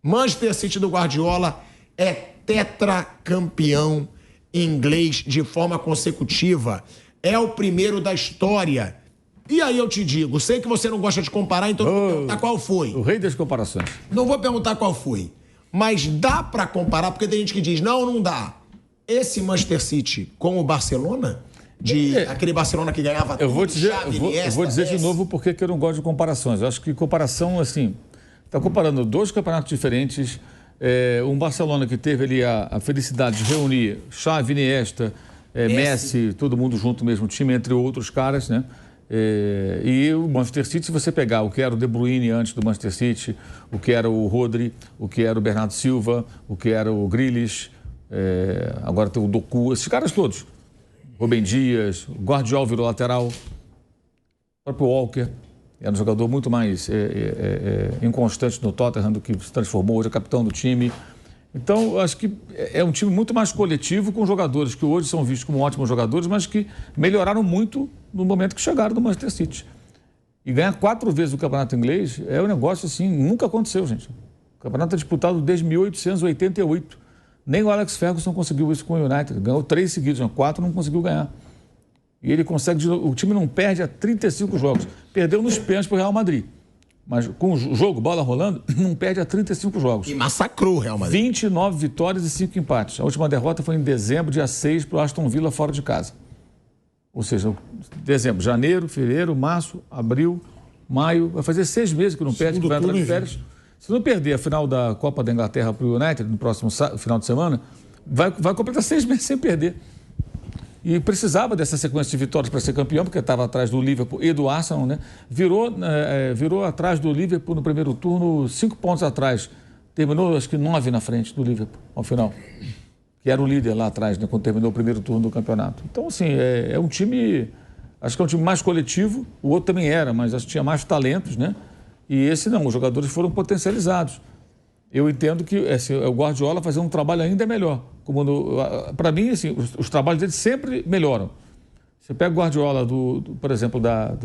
Manchester City do Guardiola é tetracampeão inglês de forma consecutiva. É o primeiro da história. E aí eu te digo, sei que você não gosta de comparar, então não vou perguntar qual foi. O rei das comparações. Não vou perguntar qual foi. Mas dá pra comparar, porque tem gente que diz, não dá. Esse Manchester City com o Barcelona, aquele Barcelona que ganhava tudo, eu vou dizer de novo porque que eu não gosto de comparações. Eu acho que comparação, assim, está comparando dois campeonatos diferentes. Um Barcelona que teve ali a felicidade de reunir Xavi, Iniesta, Messi, todo mundo junto no mesmo time, entre outros caras, né? E o Manchester City, se você pegar o que era o De Bruyne antes do Manchester City, o que era o Rodri, o que era o Bernardo Silva, o que era o Grealish, agora tem o Doku, esses caras todos. Rubem Dias, o Guardiola virou lateral, o próprio Walker era um jogador muito mais inconstante no Tottenham do que se transformou, hoje é capitão do time. Então, eu acho que é um time muito mais coletivo, com jogadores que hoje são vistos como ótimos jogadores, mas que melhoraram muito no momento que chegaram do Manchester City. E ganhar 4 vezes o campeonato inglês é um negócio assim, nunca aconteceu, gente. O campeonato é disputado desde 1888. Nem o Alex Ferguson conseguiu isso com o United. Ganhou 3 seguidos, 4 não conseguiu ganhar. E ele consegue, o time não perde há 35 jogos. Perdeu nos pênaltis para o Real Madrid. Mas com o jogo, bola rolando, não perde há 35 jogos. E massacrou o Real Madrid. 29 vitórias e 5 empates. A última derrota foi em dezembro, dia 6, para o Aston Villa fora de casa. Ou seja, dezembro, janeiro, fevereiro, março, abril, maio. Vai fazer 6 meses que não perde, que vai entrar de férias. Se não perder a final da Copa da Inglaterra para o United no próximo final de semana, vai completar 6 meses sem perder. E precisava dessa sequência de vitórias para ser campeão, porque estava atrás do Liverpool e do Arsenal, né? Virou atrás do Liverpool no primeiro turno, 5 pontos atrás. Terminou, acho que 9 na frente do Liverpool, ao final. Que era o líder lá atrás, né? Quando terminou o primeiro turno do campeonato. Então, assim, é um time... Acho que é um time mais coletivo. O outro também era, mas acho que tinha mais talentos, né? E esse não, os jogadores foram potencializados. Eu entendo que o Guardiola fazer um trabalho ainda melhor. Para mim, assim, os trabalhos dele sempre melhoram. Você pega o Guardiola, por exemplo,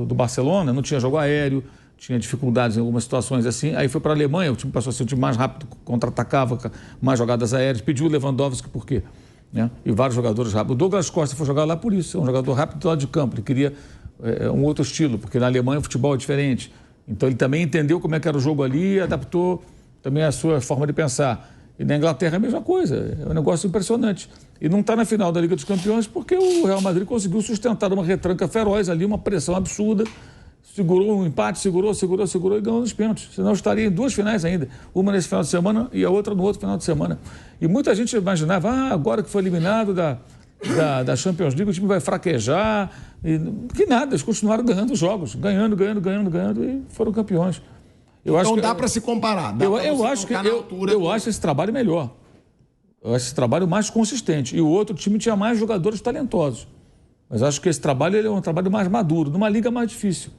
do Barcelona, não tinha jogo aéreo, tinha dificuldades em algumas situações assim. Aí foi para a Alemanha, o time passou a ser um time mais rápido, contra-atacava, mais jogadas aéreas, pediu o Lewandowski por quê? Né? E vários jogadores rápidos. O Douglas Costa foi jogar lá por isso, é um jogador rápido do lado de campo, ele queria um outro estilo, porque na Alemanha o futebol é diferente. Então ele também entendeu como é que era o jogo ali e adaptou também a sua forma de pensar. E na Inglaterra é a mesma coisa, é um negócio impressionante. E não está na final da Liga dos Campeões porque o Real Madrid conseguiu sustentar uma retranca feroz ali, uma pressão absurda, segurou um empate, segurou e ganhou nos pênaltis. Senão estaria em 2 finais ainda, uma nesse final de semana e a outra no outro final de semana. E muita gente imaginava, agora que foi eliminado da Champions League, o time vai fraquejar. Que nada, eles continuaram ganhando os jogos, ganhando e foram campeões. Então dá para se comparar. Eu acho esse trabalho melhor. Eu acho esse trabalho mais consistente. E o outro time tinha mais jogadores talentosos. Mas acho que esse trabalho é um trabalho mais maduro, numa liga mais difícil.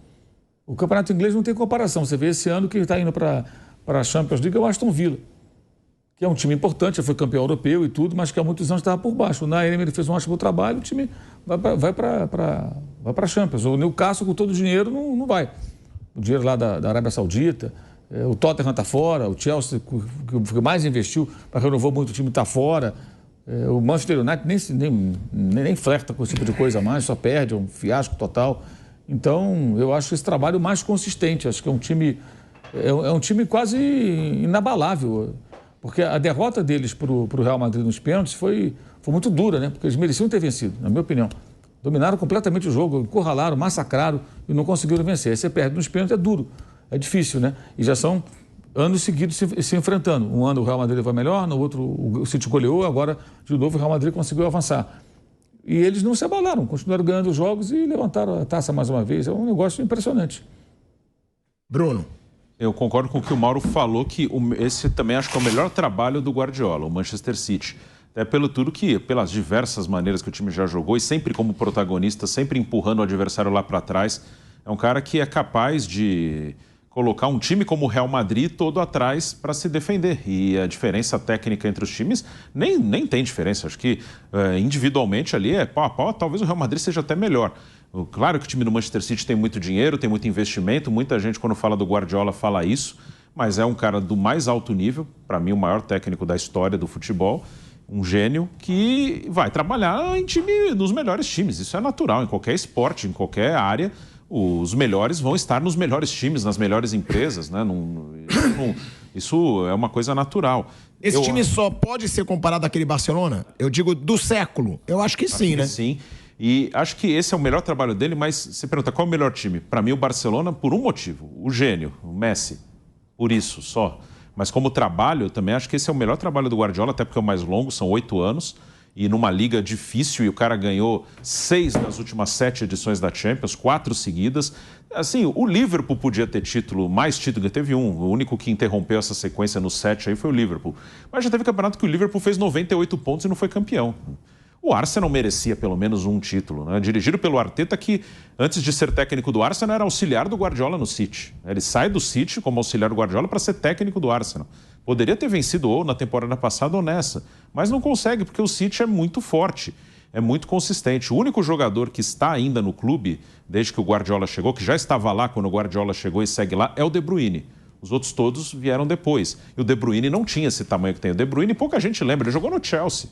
O campeonato inglês não tem comparação. Você vê esse ano que está indo para a Champions League é o Aston Villa, que é um time importante, já foi campeão europeu e tudo, mas que há muitos anos estava por baixo. O Naeem fez um ótimo trabalho, o time vai para a Champions. O Newcastle, com todo o dinheiro, não vai. O dinheiro lá da Arábia Saudita, o Tottenham está fora, o Chelsea, que mais investiu, mas renovou muito, o time está fora. O Manchester United nem flerta com esse tipo de coisa mais, só perde, é um fiasco total. Então, eu acho esse trabalho mais consistente. Acho que é um time quase inabalável. Porque a derrota deles para o Real Madrid nos pênaltis foi muito dura, né? Porque eles mereciam ter vencido, na minha opinião. Dominaram completamente o jogo, encurralaram, massacraram e não conseguiram vencer. Aí você perde nos pênaltis, é duro, é difícil, né? E já são anos seguidos se enfrentando. Um ano o Real Madrid vai melhor, no outro o City goleou, agora de novo o Real Madrid conseguiu avançar. E eles não se abalaram, continuaram ganhando os jogos e levantaram a taça mais uma vez. É um negócio impressionante. Bruno. Eu concordo com o que o Mauro falou, que esse também acho que é o melhor trabalho do Guardiola, o Manchester City. Até pelas diversas maneiras que o time já jogou e sempre como protagonista, sempre empurrando o adversário lá para trás. É um cara que é capaz de colocar um time como o Real Madrid todo atrás para se defender. E a diferença técnica entre os times nem tem diferença. Acho que individualmente ali é pau a pau, talvez o Real Madrid seja até melhor. Claro que o time do Manchester City tem muito dinheiro, tem muito investimento, muita gente quando fala do Guardiola fala isso, mas é um cara do mais alto nível, para mim o maior técnico da história do futebol, um gênio que vai trabalhar nos melhores times. Isso é natural, em qualquer esporte, em qualquer área, os melhores vão estar nos melhores times, nas melhores empresas, né? Isso é uma coisa natural. Esse time só pode ser comparado àquele Barcelona? Eu digo, do século. Eu acho que sim, né? Sim. E acho que esse é o melhor trabalho dele, mas você pergunta qual é o melhor time? Para mim, o Barcelona, por um motivo. O gênio, o Messi. Por isso, só. Mas como trabalho, eu também acho que esse é o melhor trabalho do Guardiola, até porque é o mais longo, são 8 anos. E numa liga difícil, e o cara ganhou 6 das últimas 7 edições da Champions, 4 seguidas. Assim, o Liverpool podia ter mais título, teve um. O único que interrompeu essa sequência no 7 aí foi o Liverpool. Mas já teve campeonato que o Liverpool fez 98 pontos e não foi campeão. O Arsenal merecia pelo menos um título, né? Dirigido pelo Arteta, que antes de ser técnico do Arsenal era auxiliar do Guardiola no City. Ele sai do City como auxiliar do Guardiola para ser técnico do Arsenal. Poderia ter vencido ou na temporada passada ou nessa, mas não consegue porque o City é muito forte, é muito consistente. O único jogador que está ainda no clube, desde que o Guardiola chegou, que já estava lá quando o Guardiola chegou e segue lá, é o De Bruyne. Os outros todos vieram depois. E o De Bruyne não tinha esse tamanho que tem. O De Bruyne pouca gente lembra, ele jogou no Chelsea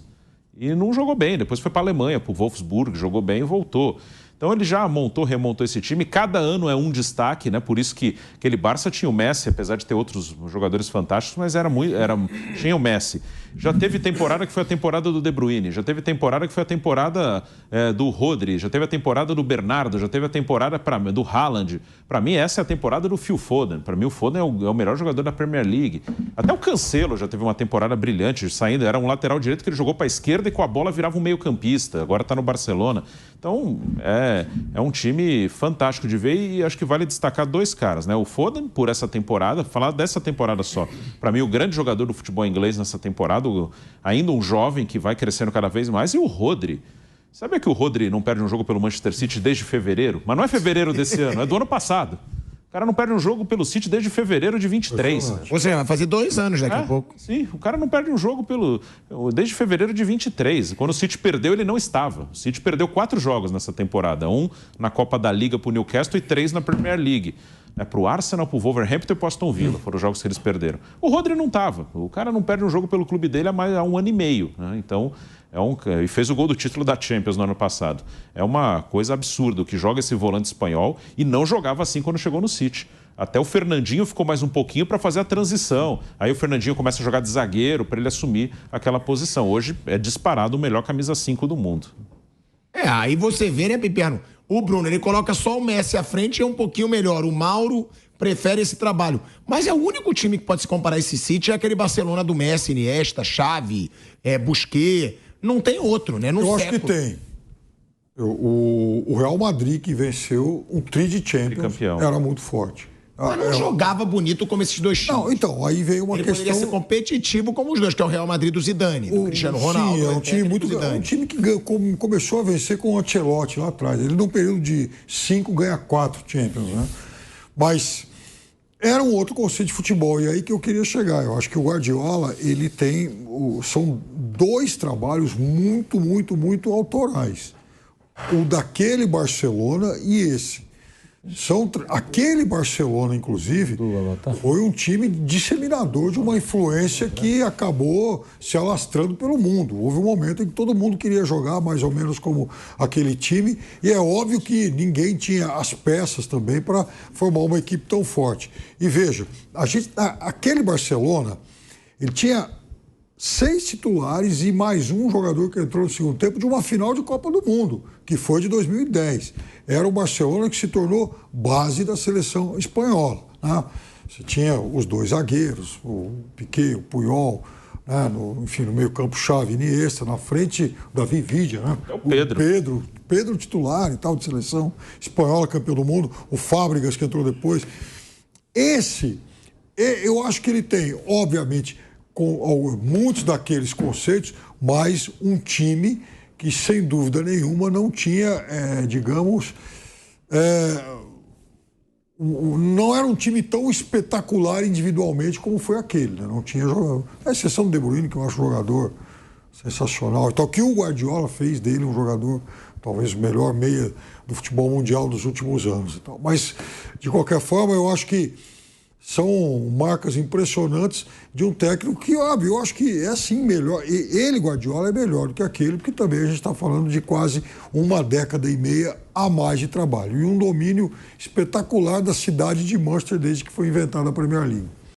e não jogou bem. Depois foi para a Alemanha, para o Wolfsburg, jogou bem e voltou. Então ele já remontou esse time. Cada ano é um destaque, né? Por isso que aquele Barça tinha o Messi, apesar de ter outros jogadores fantásticos, mas tinha o Messi. Já teve temporada que foi a temporada do De Bruyne, já teve temporada que foi a temporada do Rodri, já teve a temporada do Bernardo, já teve a temporada do Haaland. Para mim, essa é a temporada do Phil Foden. Para mim, o Foden é o melhor jogador da Premier League. Até o Cancelo já teve uma temporada brilhante, saindo, era um lateral direito que ele jogou para a esquerda e com a bola virava um meio-campista. Agora está no Barcelona. Então, é um time fantástico de ver e acho que vale destacar 2 caras, né? O Foden, por essa temporada, falar dessa temporada só. Para mim, o grande jogador do futebol inglês nessa temporada, ainda um jovem que vai crescendo cada vez mais, e o Rodri. Sabe que o Rodri não perde um jogo pelo Manchester City desde fevereiro? Mas não é fevereiro desse ano, é do ano passado. O cara não perde um jogo pelo City desde fevereiro de 23. Ou seja, vai fazer 2 anos daqui a pouco. Sim, o cara não perde um jogo desde fevereiro de 23. Quando o City perdeu, ele não estava. O City perdeu 4 jogos nessa temporada. 1 na Copa da Liga para o Newcastle e 3 na Premier League. Para o Arsenal, para o Wolverhampton e para o Aston Villa. Foram os jogos que eles perderam. O Rodri não estava. O cara não perde um jogo pelo clube dele há 1 ano e meio. Né? Então, e fez o gol do título da Champions no ano passado. É uma coisa absurda que joga esse volante espanhol e não jogava assim quando chegou no City. Até o Fernandinho ficou mais um pouquinho para fazer a transição. Aí o Fernandinho começa a jogar de zagueiro para ele assumir aquela posição. Hoje é disparado o melhor camisa 5 do mundo. Aí você vê, né, Piperno? O Bruno, ele coloca só o Messi à frente e é um pouquinho melhor. O Mauro prefere esse trabalho. Mas é o único time que pode se comparar a esse City, é aquele Barcelona do Messi, Iniesta, Xavi, Busquets. Não tem outro, né? Eu acho que tem. O Real Madrid, que venceu um de Champions, era muito forte. Mas não jogava bonito como esses 2 times. Não, então, aí veio uma questão... Ele poderia ser competitivo como os 2, que é o Real Madrid do Zidane, do Cristiano Ronaldo. Sim, é um time muito... É um time que começou a vencer com o Ancelotti lá atrás. Ele, num período de 5, ganha 4 Champions, né? Mas era um outro conceito de futebol, e aí que eu queria chegar. Eu acho que o Guardiola, ele tem... São 2 trabalhos muito, muito, muito autorais. O daquele Barcelona e esse. Aquele Barcelona, inclusive, foi um time disseminador de uma influência que acabou se alastrando pelo mundo. Houve um momento em que todo mundo queria jogar mais ou menos como aquele time, e é óbvio que ninguém tinha as peças também para formar uma equipe tão forte. E veja, aquele Barcelona, ele tinha 6 titulares e mais um jogador que entrou no segundo tempo de uma final de Copa do Mundo, que foi de 2010. Era o Barcelona que se tornou base da seleção espanhola. Né? Você tinha os 2 zagueiros, o Piqué, o Puyol, né? No meio campo Xavi, Iniesta, na frente o Davi Villa, né? É o Pedro. Pedro titular e tal, de seleção espanhola, campeão do mundo, o Fábregas que entrou depois. Eu acho que ele tem, obviamente, com muitos daqueles conceitos, mas um time que, sem dúvida nenhuma, não tinha, não era um time tão espetacular individualmente como foi aquele, né? Não tinha jogador. A exceção do De Bruyne, que eu acho um jogador sensacional. Então, que o Guardiola fez dele um jogador, talvez o melhor meia do futebol mundial dos últimos anos. E tal. Mas, de qualquer forma, eu acho que São marcas impressionantes de um técnico que, óbvio, eu acho que é sim melhor. E ele, Guardiola, é melhor do que aquele, porque também a gente está falando de quase uma década e meia a mais de trabalho. E um domínio espetacular da cidade de Manchester desde que foi inventada a Premier League.